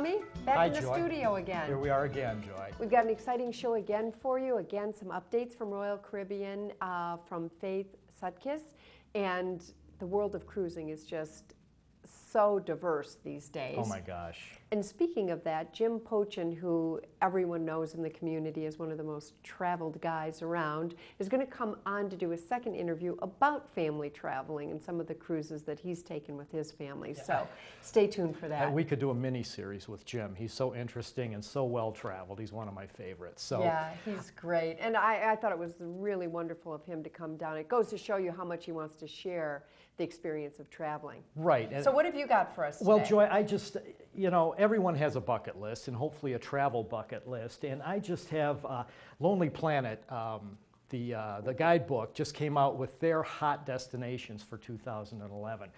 Tommy, back Hi, in the Joy. studio again. Here we are again, Joy. We've got an exciting show again for you. Again, some updates from Royal Caribbean, from Faith Sutkiss. And the world of cruising is just so diverse these days. Oh my gosh. And speaking of that, Jim Potchen, who everyone knows in the community is one of the most traveled guys around, is going to come on to do a second interview about family traveling and some of the cruises that he's taken with his family. Yeah. So stay tuned for that. We could do a mini-series with Jim. He's so interesting and so well-traveled. He's one of my favorites. So yeah, he's great. And I thought it was really wonderful of him to come down. It goes to show you how much he wants to share the experience of traveling. Right. And so what have you got for us today? Well, Joy, I just, you know, everyone has a bucket list and hopefully a travel bucket list. And I just have Lonely Planet, the guidebook, just came out with their hot destinations for 2011.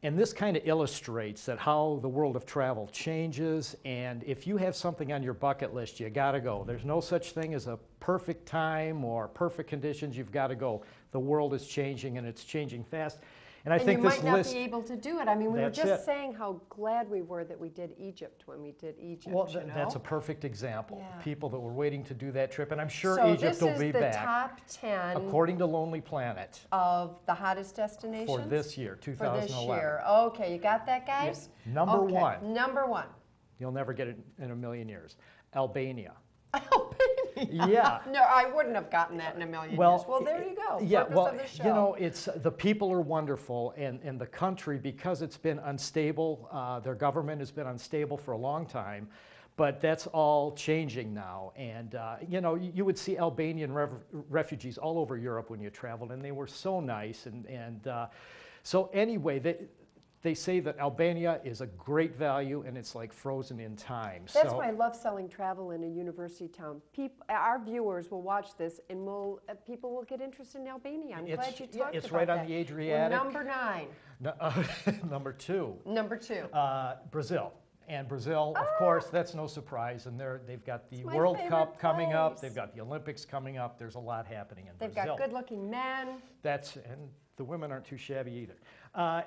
And this kind of illustrates that how the world of travel changes, and if you have something on your bucket list, you gotta go. There's no such thing as a perfect time or perfect conditions. You've got to go. The world is changing, and it's changing fast. And I think you this might not list, be able to do it. I mean, we were that's just it. saying how glad we were that we did Egypt when we did Egypt. well, you know? that's a perfect example. Yeah. People that were waiting to do that trip, and I'm sure so Egypt will be this is the back. top 10 According to Lonely Planet. of the hottest destinations? For this year, 2011. For this year. Okay, you got that, guys? Yeah. Number okay. one. Number one. You'll never get it in a million years. Albania. Albania. Yeah. No, I wouldn't have gotten that in a million years. Well, there you go. Yeah, Purpose well, of the show. you know, it's the people are wonderful, and the country, because it's been unstable, their government has been unstable for a long time, but that's all changing now. And, you know, you would see Albanian refugees all over Europe when you traveled, and they were so nice. And so anyway, they say that Albania is a great value, and it's like frozen in time. That's why I love selling travel in a university town. Our viewers will watch this, and people will get interested in Albania. I'm glad you talked about that. It's right on the Adriatic. Well, number 9. Number 2. Number 2. Brazil. And Brazil, of course, that's no surprise. And they've got the World Cup coming up. They've got the Olympics coming up. There's a lot happening in Brazil. They've got good-looking men. And the women aren't too shabby either.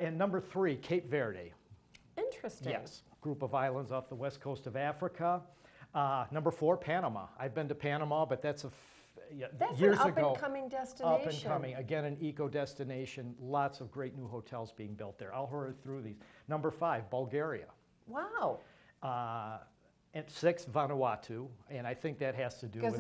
And number 3, Cape Verde. Interesting. Yes, group of islands off the west coast of Africa. Number 4, Panama. I've been to Panama, but that's years an ago. up-and-coming destination. Up and coming. Again, an eco destination. Lots of great new hotels being built there. I'll hurry through these. Number 5, Bulgaria. Wow. And 6, Vanuatu, and I think that has to do with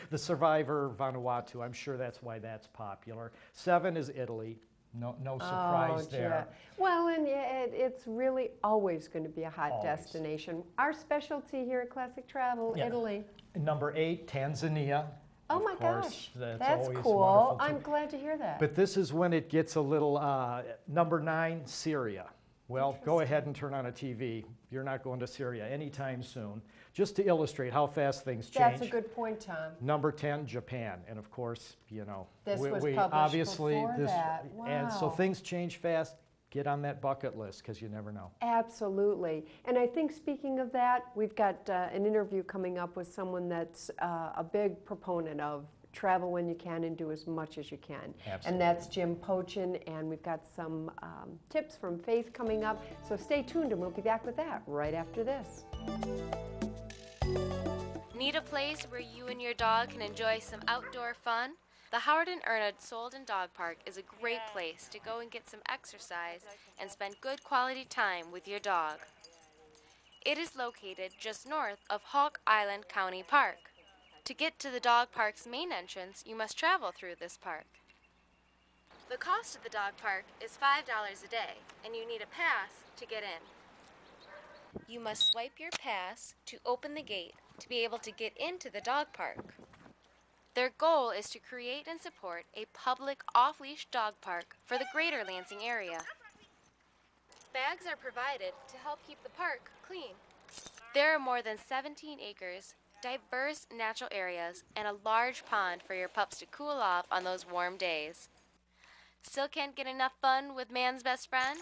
the survivor Vanuatu. I'm sure that's why that's popular. 7 is Italy. No surprise there. Well, and it's really always going to be a hot destination. Our specialty here at Classic Travel, Italy. Number 8, Tanzania. Oh my gosh, that's cool. Wonderful I'm glad to hear that. But this is when it gets a little, number 9, Syria. Well, go ahead and turn on a TV. You're not going to Syria anytime soon. Just to illustrate how fast things change. That's a good point, Tom. Number 10, Japan. And of course, you know, this was published obviously before that. Wow. And so things change fast. Get on that bucket list because you never know. Absolutely. And I think speaking of that, we've got an interview coming up with someone that's a big proponent of travel when you can and do as much as you can. Absolutely. And that's Jim Potchen, and we've got some tips from Faith coming up. So stay tuned, and we'll be back with that right after this. Need a place where you and your dog can enjoy some outdoor fun? The Howard and Erna Sold and Dog Park is a great place to go and get some exercise and spend good quality time with your dog. It is located just north of Hawk Island County Park. To get to the dog park's main entrance, you must travel through this park. The cost of the dog park is $5 a day, and you need a pass to get in. You must swipe your pass to open the gate to be able to get into the dog park. Their goal is to create and support a public off-leash dog park for the greater Lansing area. Bags are provided to help keep the park clean. There are more than 17 acres, diverse natural areas, and a large pond for your pups to cool off on those warm days. Still can't get enough fun with man's best friend?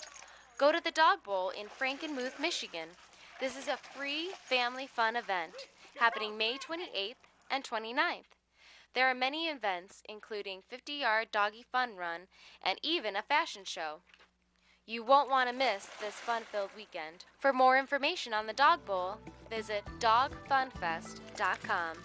Go to the Dog Bowl in Frankenmuth, Michigan. This is a free family fun event happening May 28th and 29th. There are many events, including 50-yard doggy fun run and even a fashion show. You won't want to miss this fun-filled weekend. For more information on the Dog Bowl, visit dogfunfest.com.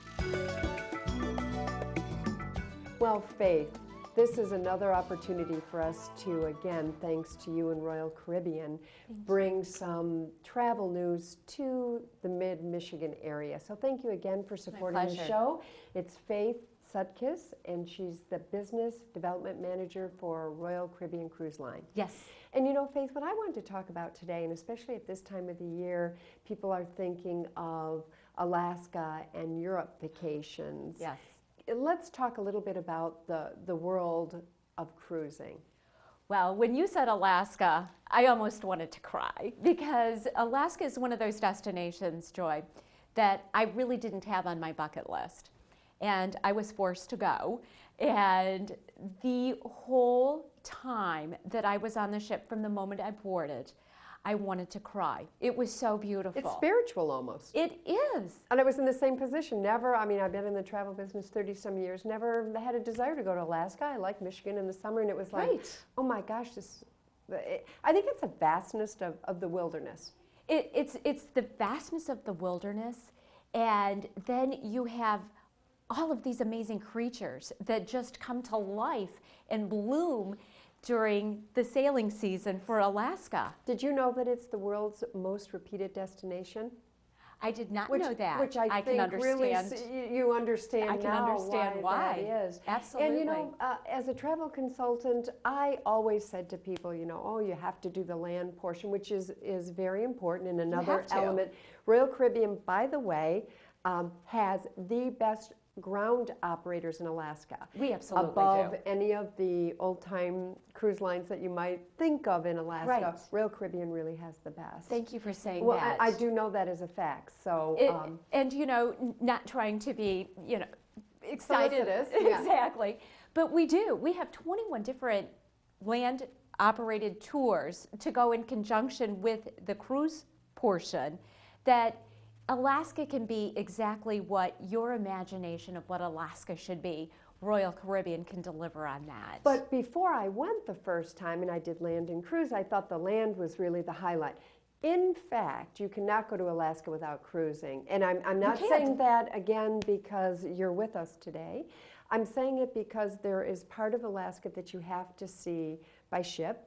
Well, Faith, this is another opportunity for us to, again, thanks to you and Royal Caribbean, bring some travel news to the mid-Michigan area. So thank you again for supporting the show. It's Faith Sutkiss, and she's the Business Development Manager for Royal Caribbean Cruise Line. Yes. And you know, Faith, what I wanted to talk about today, and especially at this time of the year, people are thinking of Alaska and Europe vacations. Yes. Let's talk a little bit about the world of cruising. Well, when you said Alaska, I almost wanted to cry, because Alaska is one of those destinations, Joy, that I really didn't have on my bucket list. And I was forced to go. And the whole time that I was on the ship, from the moment I boarded, I wanted to cry. It was so beautiful. It's spiritual almost. It is. And I was in the same position. Never, I mean, I've been in the travel business 30-some years, never had a desire to go to Alaska. I like Michigan in the summer, and it was like, oh my gosh, I think it's the vastness of the wilderness. It's the vastness of the wilderness, and then you have all of these amazing creatures that just come to life and bloom during the sailing season for Alaska. Did you know that it's the world's most repeated destination? I did not know that. Which I think can understand. Really you understand I can now understand why that is. Absolutely. And you know, as a travel consultant, I always said to people, you know, oh, you have to do the land portion, which is very important. And another element, Royal Caribbean, by the way, has the best ground operators in Alaska. We absolutely above do. any of the old-time cruise lines that you might think of in Alaska. Right. Royal Caribbean really has the best. Thank you for saying that. Well, I do know that as a fact. So, and you know, not trying to be, you know, excited. Yeah. Exactly. But we do. We have 21 different land-operated tours to go in conjunction with the cruise portion that Alaska can be exactly what your imagination of what Alaska should be. Royal Caribbean can deliver on that. But before I went the first time, and I did land and cruise, I thought the land was really the highlight. In fact, you cannot go to Alaska without cruising. And I'm not saying that, again, because you're with us today. I'm saying it because there is part of Alaska that you have to see by ship.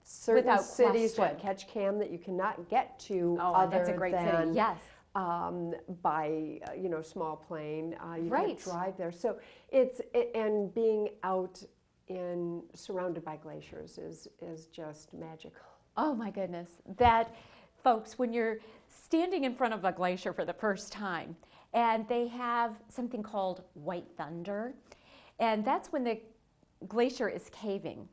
Certain without cities question. like Ketchikan that you cannot get to that's a great city. Yes. By you know, small plane, you Right. can't drive there. So and being out in surrounded by glaciers is just magical. Oh my goodness. That, folks, when you're standing in front of a glacier for the first time, and they have something called white thunder, and that's when the glacier is caving.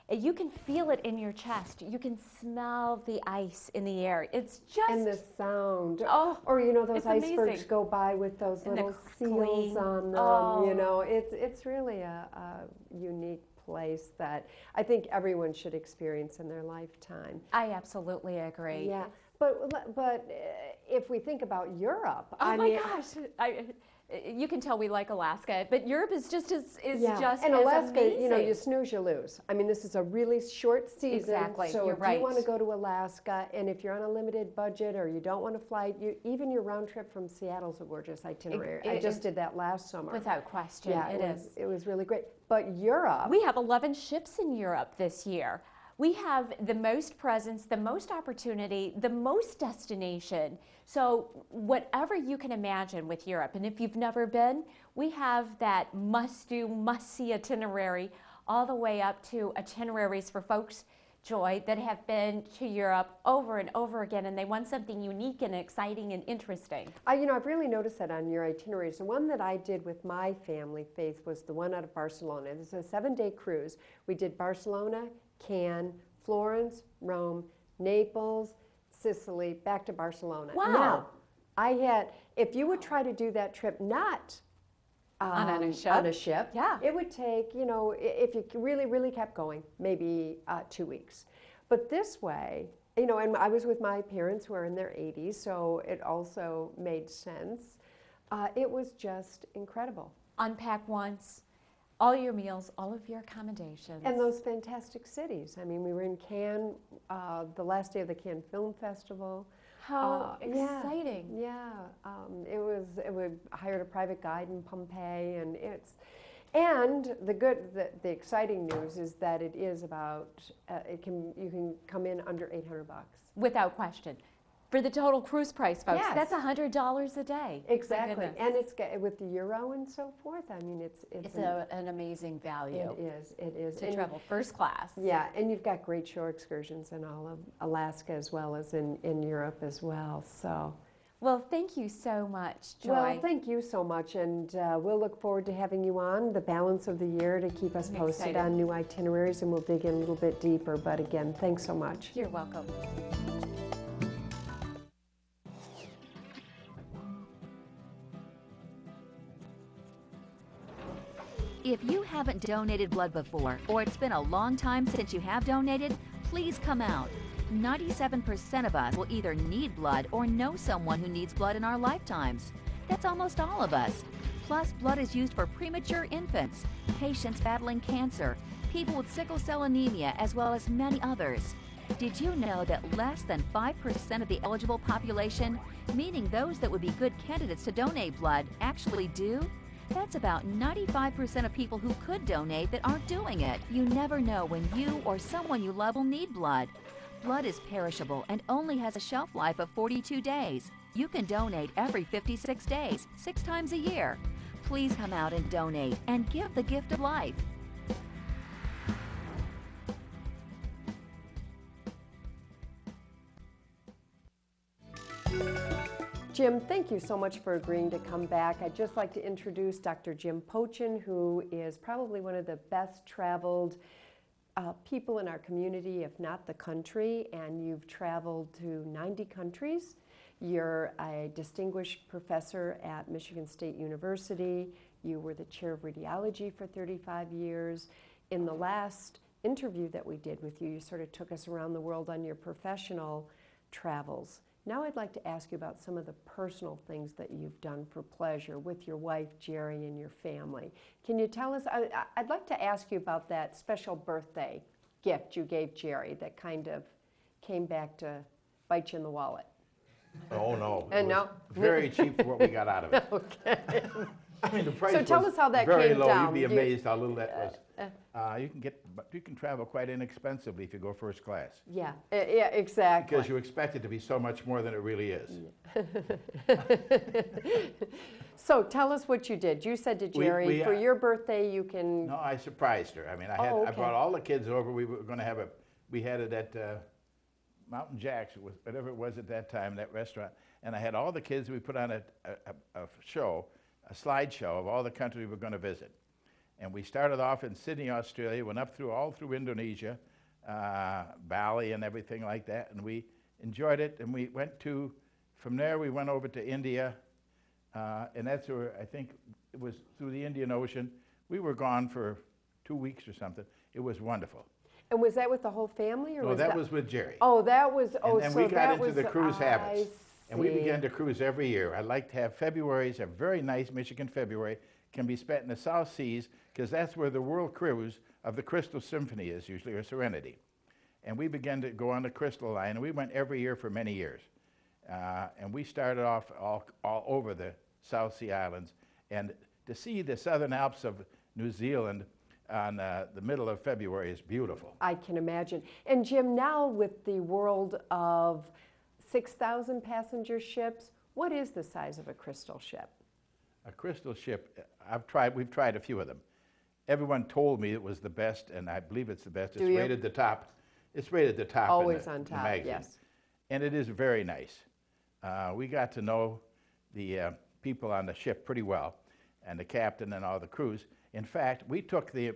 You can feel it in your chest. You can smell the ice in the air. It's just... And the sound. Oh, or, you know, those it's icebergs amazing. go by with those And little the seals on them. Oh. You know, it's really a unique place that I think everyone should experience in their lifetime. I absolutely agree. Yeah. But if we think about Europe, Oh my gosh. You can tell we like Alaska, but Europe is just as just and as Alaska, amazing. you know, you snooze, you lose. I mean, this is a really short season. Exactly. So You're if right. you want to go to Alaska, and if you're on a limited budget or you don't want to fly, even your round trip from Seattle's a gorgeous itinerary. I just did that last summer. Without question, Yeah, it is. It was really great. But Europe, We have 11 ships in Europe this year. We have the most presence, the most opportunity, the most destination. So whatever you can imagine with Europe, and if you've never been, we have that must-do, must-see itinerary all the way up to itineraries for folks, Joy, that have been to Europe over and over again, and they want something unique and exciting and interesting. you know, I've really noticed that on your itineraries. The one that I did with my family, Faith, was the one out of Barcelona. It's a 7-day cruise. We did Barcelona, Cannes, Florence, Rome, Naples, Sicily, back to Barcelona. Wow. Now, if you would try to do that trip not on a ship, yeah, it would take, you know, if you really, really kept going, maybe 2 weeks. But this way, you know, and I was with my parents who are in their 80s, so it also made sense. It was just incredible. unpack once, All your meals, all of your accommodations. And those fantastic cities. I mean, we were in Cannes, the last day of the Cannes Film Festival. How exciting. Yeah, we hired a private guide in Pompeii, and the exciting news is that it is about, you can come in under $800. Without question. For the total cruise price, folks, Yes. that's $100 a day. Exactly, My and it's with the euro and so forth. I mean, it's an amazing value. It is to travel first class. Yeah, and you've got great shore excursions in all of Alaska as well as in Europe as well. So, well, thank you so much, Joy. well, thank you so much, and we'll look forward to having you on the balance of the year to keep us posted on new itineraries, and we'll dig in a little bit deeper. But again, thanks so much. You're welcome. If you haven't donated blood before, or it's been a long time since you have donated, please come out. 97% of us will either need blood or know someone who needs blood in our lifetimes. That's almost all of us. Plus, blood is used for premature infants, patients battling cancer, people with sickle cell anemia, as well as many others. Did you know that less than 5% of the eligible population, meaning those that would be good candidates to donate blood, actually do? That's about 95% of people who could donate that aren't doing it. You never know when you or someone you love will need blood. Blood is perishable and only has a shelf life of 42 days. You can donate every 56 days, 6 times a year. Please come out and donate and give the gift of life. Jim, thank you so much for agreeing to come back. I'd just like to introduce Dr. Jim Potchen, who is probably one of the best traveled people in our community, if not the country, and you've traveled to 90 countries. You're a distinguished professor at Michigan State University. You were the chair of radiology for 35 years. In the last interview that we did with you, you sort of took us around the world on your professional travels. Now I'd like to ask you about some of the personal things that you've done for pleasure with your wife, Jerry, and your family. Can you tell us, I'd like to ask you about that special birthday gift you gave Jerry that kind of came back to bite you in the wallet. Oh, no. And it was very cheap for what we got out of it. Okay. I mean, the price So tell was us how that very came low. down. You'd be amazed how little that was. You can travel quite inexpensively if you go first class. Yeah, yeah, exactly. Because you expect it to be so much more than it really is. So tell us what you did. You said to Jerry, for your birthday, you can... No, I surprised her. I mean, I brought all the kids over. We were going to have we had it at Mountain Jack's, whatever it was at that time, that restaurant. And I had all the kids. We put on a show, a slideshow of all the countries we were going to visit. And we started off in Sydney, Australia, went up all through Indonesia, Bali and everything like that, and we enjoyed it. And we went from there we went over to India, and that's where I think it was through the Indian Ocean. We were gone for 2 weeks or something. It was wonderful. And was that with the whole family, or no, that was with Jerry. Oh, that was, and then so we got into was, the cruise habits. And we see. began to cruise every year. I like to have Februaries, a very nice Michigan February, can be spent in the South Seas, because that's where the world cruise of the Crystal Symphony is usually, or Serenity. And we began to go on the Crystal Line, and we went every year for many years. And we started off all over the South Sea Islands. And to see the Southern Alps of New Zealand on the middle of February is beautiful. I can imagine. And Jim, now with the world of 6,000 passenger ships, what is the size of a Crystal ship? A Crystal ship, we've tried a few of them. Everyone told me it was the best, and I believe it's the best. It's rated the top. It's rated the top. Always in on the top, magazine. yes. And it is very nice. We got to know the people on the ship pretty well, and the captain and all the crews. In fact, we took the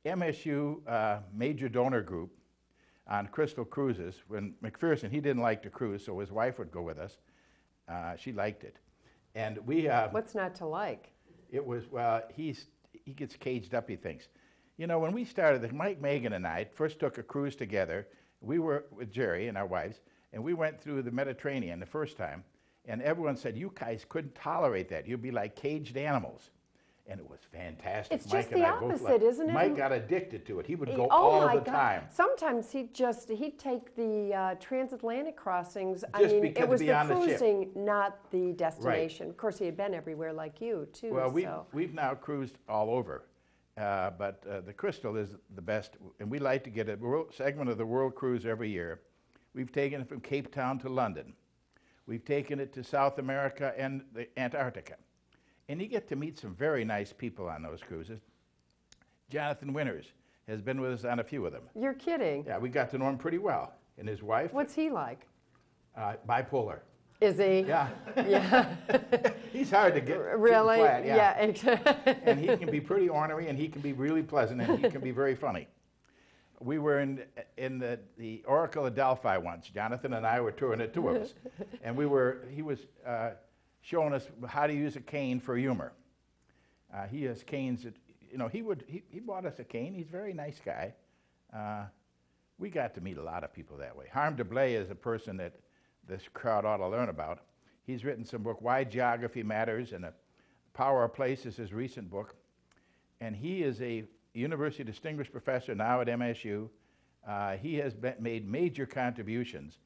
MSU major donor group on Crystal Cruises. When McPherson, he didn't like to cruise, so his wife would go with us. She liked it. And we... What's not to like? It was, well, he gets caged up, he thinks. You know, when we started, Mike, Megan, and I first took a cruise together. We were with Jerry and our wives, and we went through the Mediterranean the first time, and everyone said, you guys couldn't tolerate that. You'd be like caged animals. and it was fantastic. It's Mike just and the I both opposite, loved isn't it? Mike got addicted to it. He would go Oh all my the God. time. Sometimes he'd take the transatlantic crossings. Just I mean, because it was to be the on the ship. cruising, not the destination. Of course, he had been everywhere like you too. Well, so. we've now cruised all over, but the Crystal is the best, and we like to get a segment of the world cruise every year. We've taken it from Cape Town to London. We've taken it to South America and the Antarctica. And you get to meet some very nice people on those cruises. Jonathan Winters has been with us on a few of them. You're kidding. Yeah, we got to know him pretty well. And his wife, What's he like? bipolar. Is he? Yeah. Yeah. He's hard to get Really? flat, yeah. Exactly. And he can be pretty ornery, and he can be really pleasant, and he can be very funny. We were in the Oracle of Delphi once. Jonathan and I were touring it, two of us. And he was showing us how to use a cane for humor. He has canes that, you know, he bought us a cane. He's a very nice guy. We got to meet a lot of people that way. Harm DeBlay is a person that this crowd ought to learn about. He's written some book, Why Geography Matters, and Power of Place is his recent book. And he is a University Distinguished Professor now at MSU. He has made major contributions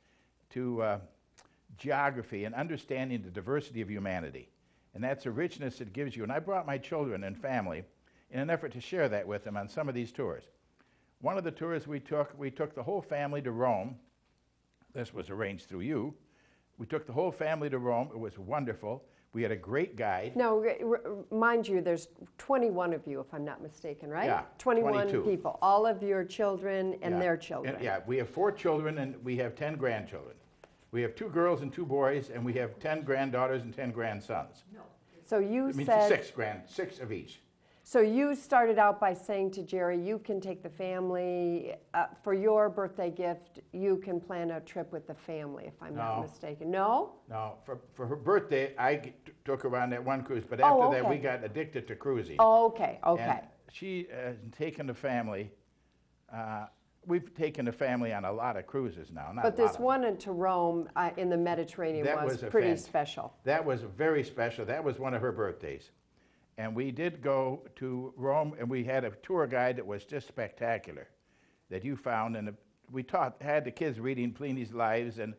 to geography and understanding the diversity of humanity. And that's a richness it gives you. And I brought my children and family in an effort to share that with them on some of these tours. One of the tours we took the whole family to Rome. This was arranged through you. We took the whole family to Rome. It was wonderful. We had a great guide. Now, mind you, there's 21 of you, if I'm not mistaken, right? Yeah, 21 22. people, all of your children and their children. And, yeah, we have 4 children and we have 10 grandchildren. We have 2 girls and 2 boys, and we have 10 granddaughters and 10 grandsons. No. So you I mean, said 6 of each. So you started out by saying to Jerry, you can take the family, for your birthday gift, you can plan a trip with the family, if I'm not mistaken. No? No, for her birthday, I took her on that one cruise, but after that, we got addicted to cruising. Oh, okay, okay. And she has taken the family, we've taken the family on a lot of cruises now. Not but this one into Rome in the Mediterranean was pretty special. That was very special. That was one of her birthdays. And we did go to Rome, and we had a tour guide that was just spectacular that you found. And we had the kids reading Pliny's Lives and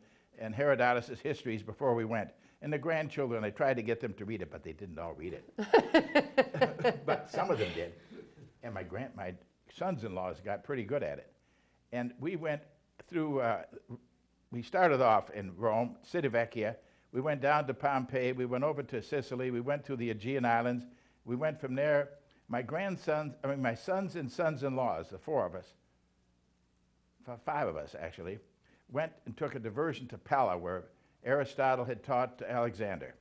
Herodotus' histories before we went. And the grandchildren, I tried to get them to read it, but they didn't all read it. But some of them did. And my sons-in-laws got pretty good at it. And we went through, we started off in Rome, Civitavecchia. We went down to Pompeii. We went over to Sicily. We went to the Aegean Islands. We went from there. My sons and sons-in-laws, the 4 of us, 5 of us actually, went and took a diversion to Pella, where Aristotle had taught Alexander.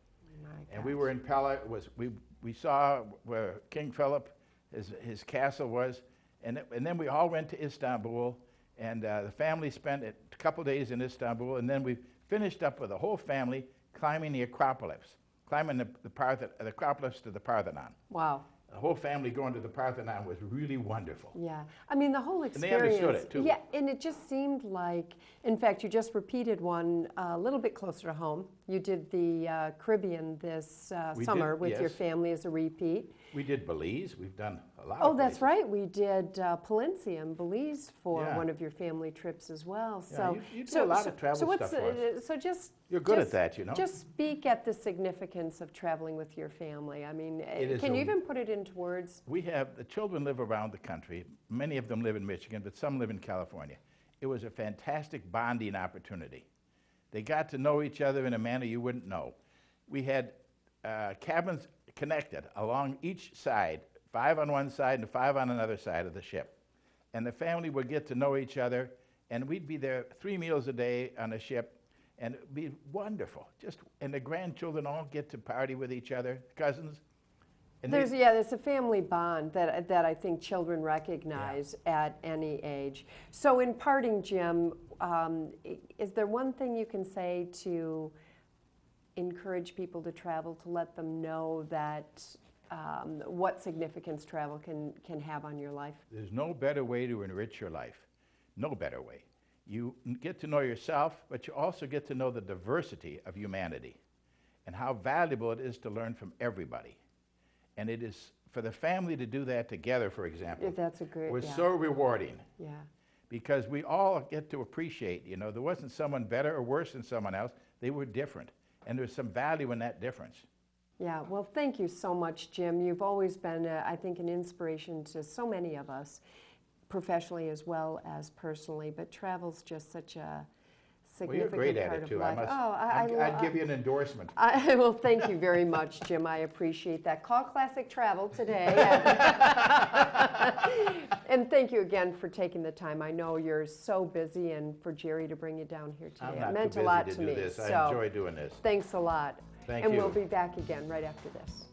And we were in Pella. We saw where King Philip, his castle was, and then we all went to Istanbul, and the family spent a couple days in Istanbul, and then we finished up with the whole family climbing the Acropolis, climbing the Acropolis to the Parthenon. Wow. The whole family going to the Parthenon was really wonderful. Yeah, I mean the whole experience. And they understood it too. Yeah, and it just seemed like, in fact, you just repeated one a little bit closer to home. You did the Caribbean this summer with your family as a repeat. We did Belize. We've done a lot. Oh, of that's places. right. We did Palencia and Belize for one of your family trips as well. So you do a lot of travel stuff for us. So just you're good at that, you know. Just speak at the significance of traveling with your family. I mean, can you even put it into words? We have the children live around the country. Many of them live in Michigan, but some live in California. It was a fantastic bonding opportunity. They got to know each other in a manner you wouldn't know. We had cabins connected along each side, 5 on one side and 5 on another side of the ship. And the family would get to know each other, and we'd be there 3 meals a day on the ship, and it'd be wonderful. And the grandchildren all get to party with each other, cousins. And there's a family bond that I think children recognize at any age. So in parting, Jim, is there one thing you can say to encourage people to travel, to let them know that what significance travel can have on your life? There's no better way to enrich your life. No better way. You get to know yourself, but you also get to know the diversity of humanity and how valuable it is to learn from everybody. And it is for the family to do that together, for example, That's a great, was yeah. so rewarding. Yeah. Because we all get to appreciate, you know, there wasn't someone better or worse than someone else. They were different. And there's some value in that difference. Yeah, well, thank you so much, Jim. You've always been, I think, an inspiration to so many of us, professionally as well as personally. But travel's just such a significant well, you're great part at it, of too. life. I'd give you an endorsement. Well, thank you very much, Jim. I appreciate that. Call Classic Travel today. And thank you again for taking the time. I know you're so busy, and for Jerry to bring you down here today, I'm it not meant too a lot busy to to do me. this. So I enjoy doing this. thanks a lot. Thank and you. we'll be back again right after this.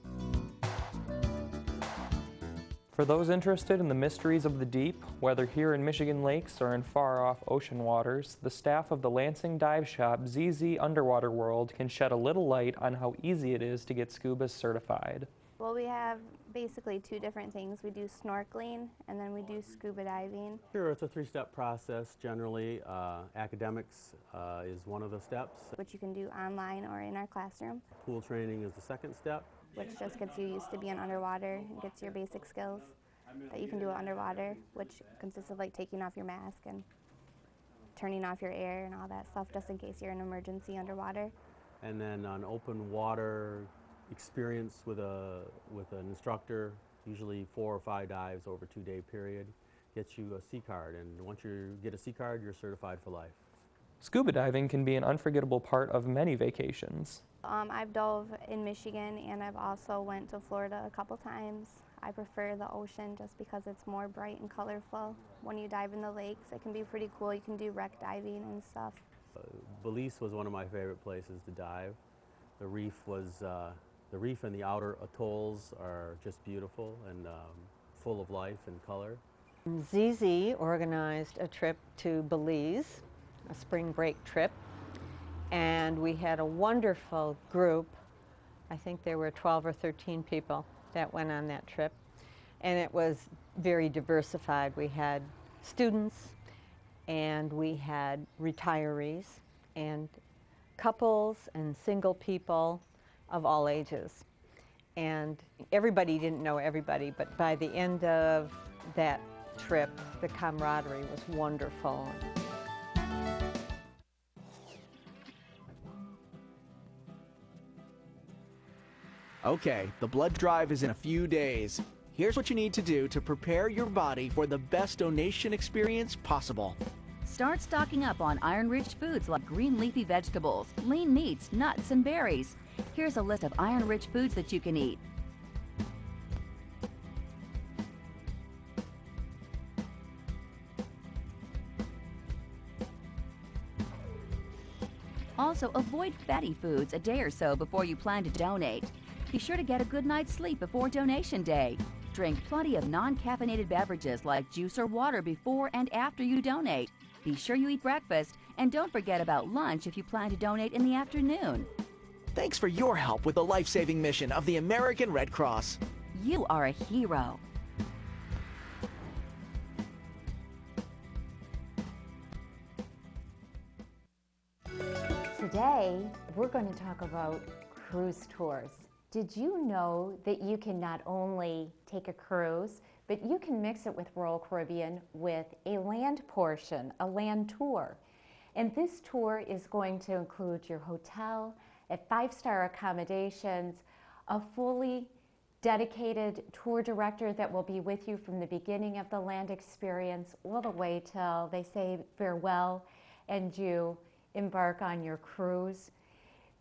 For those interested in the mysteries of the deep, whether here in Michigan lakes or in far-off ocean waters, the staff of the Lansing dive shop ZZ Underwater World can shed a little light on how easy it is to get scuba certified. Well, we have basically two different things. We do snorkeling and then we do scuba diving. Sure, it's a three-step process generally. Academics is one of the steps. Which you can do online or in our classroom. Pool training is the second step. Which just gets you used to being underwater and gets your basic skills that you can do underwater, which consists of like taking off your mask and turning off your air and all that stuff just in case you're in an emergency underwater. And then an open water experience with an instructor, usually 4 or 5 dives over a 2-day period, gets you a C card. And once you get a C card, you're certified for life. Scuba diving can be an unforgettable part of many vacations. I've dove in Michigan and I've also went to Florida a couple times. I prefer the ocean just because it's more bright and colorful. When you dive in the lakes, it can be pretty cool. You can do wreck diving and stuff. Belize was one of my favorite places to dive. The reef and the outer atolls are just beautiful and full of life and color. ZZ organized a trip to Belize, a spring break trip, and we had a wonderful group. I think there were 12 or 13 people that went on that trip, and it was very diversified. We had students and we had retirees and couples and single people of all ages. And everybody didn't know everybody, but by the end of that trip, the camaraderie was wonderful. Okay, the blood drive is in a few days. Here's what you need to do to prepare your body for the best donation experience possible. Start stocking up on iron-rich foods like green leafy vegetables, lean meats, nuts, and berries. Here's a list of iron-rich foods that you can eat. Also, avoid fatty foods a day or so before you plan to donate. Be sure to get a good night's sleep before donation day. Drink plenty of non-caffeinated beverages like juice or water before and after you donate. Be sure you eat breakfast, and don't forget about lunch if you plan to donate in the afternoon. Thanks for your help with the life-saving mission of the American Red Cross. You are a hero. Today, we're going to talk about cruise tours. Did you know that you can not only take a cruise, but you can mix it with Royal Caribbean with a land portion, a land tour. And this tour is going to include your hotel, at 5-star accommodations, a fully dedicated tour director that will be with you from the beginning of the land experience all the way till they say farewell and you embark on your cruise.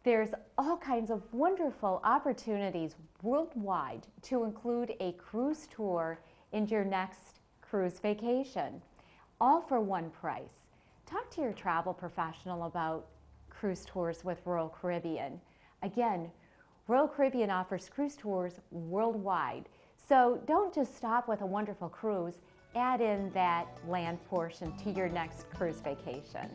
There's all kinds of wonderful opportunities worldwide to include a cruise tour in your next cruise vacation, all for one price. Talk to your travel professional about cruise tours with Royal Caribbean. Again, Royal Caribbean offers cruise tours worldwide, so don't just stop with a wonderful cruise, add in that land portion to your next cruise vacation.